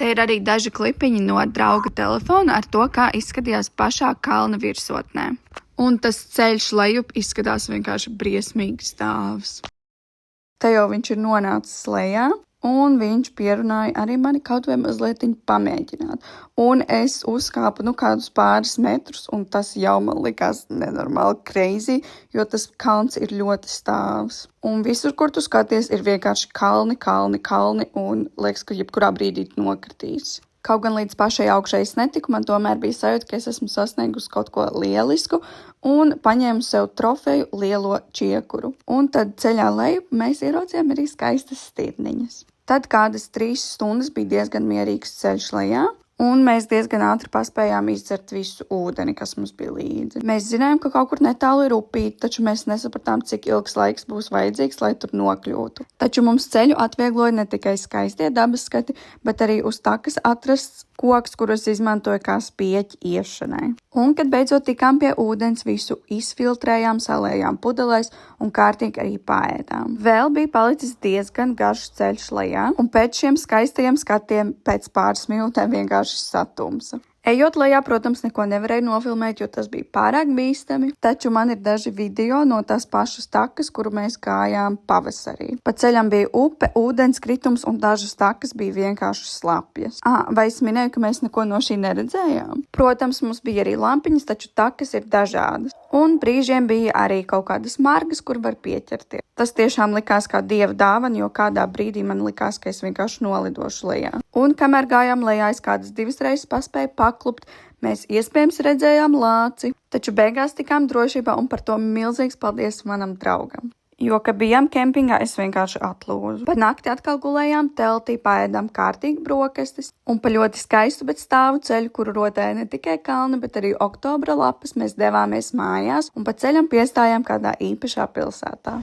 Te ir arī daži klipiņi no drauga telefona ar to, kā izskatījās pašā kalna virsotnē. Un tas ceļš lejup izskatās vienkārši briesmīgi stāvs. Te jau viņš ir nonācis lejā, un viņš pierunāja arī mani kaut vai mazliet pamēģināt. Un es uzkāpu kādus pāris metrus, un tas jau man likās nenormāli crazy, jo tas kalns ir ļoti stāvs. Un visur, kur tu skaties, ir vienkārši kalni, un liekas, ka jebkurā brīdī nokritīs. Kaut gan līdz pašai augšai es netiku, man tomēr bija sajūta, ka es esmu sasniegusi kaut ko lielisku un paņēmu sev trofeju lielo čiekuru. Un tad ceļā lejup mēs ieraudzījām arī skaistas stirniņas. Tad kādas 3 stundas bija diezgan mierīgs ceļš lejā, un mēs diezgan ātri paspējām izdzert visu ūdeni, kas mums bija līdzi. Mēs zinājām, ka kaut kur netālu ir upīte, taču mēs nesapratām, cik ilgs laiks būs vajadzīgs, lai tur nokļūtu. Taču mums ceļu atviegloja ne tikai skaistie dabas skati, bet arī uz takas atrasts koks, kurus izmantoja kā spieķi iešanai. Un, kad beidzot tikām pie ūdens, visu izfiltrējām, salējām pudelēs un kārtīgi arī paēdām. Vēl bija palicis diezgan garš ceļš lejā, un pēc šiem skaistajiem skatiem pēc pāris minūtēm vienkārši satumsa. Ejot lejā, protams, neko nevarēju nofilmēt, jo tas bija pārāk bīstami, taču man ir daži video no tās pašas takas, kuru mēs gājām pavasarī. Pa ceļam bija upe, ūdens kritums un dažas takas bija vienkārši slapjas. Vai es minēju, ka mēs neko no šī neredzējām? Protams, mums bija arī lampiņas, taču takas ir dažādas. Un brīžiem bija arī kaut kādas margas, kur var pieķerties. Tas tiešām likās kā dieva dāvana, jo kādā brīdī man likās, ka es vienkārši nolidošu lejā. Un kamēr gājām lejā, es kādas 2 reizes paspēju paklupt, mēs iespējams redzējām lāci, taču beigās tikām drošībā un par to milzīgs paldies manam draugam. Jo, kad bijām kempingā, es vienkārši atlūzu. Pa nakti atkal gulējām teltī, paēdām kārtīgi brokastis, un pa ļoti skaistu, bet stāvu ceļu, kuru rotēja ne tikai kalni, bet arī oktobra lapas, mēs devāmies mājās un pa ceļam piestājām kādā īpašā pilsētā.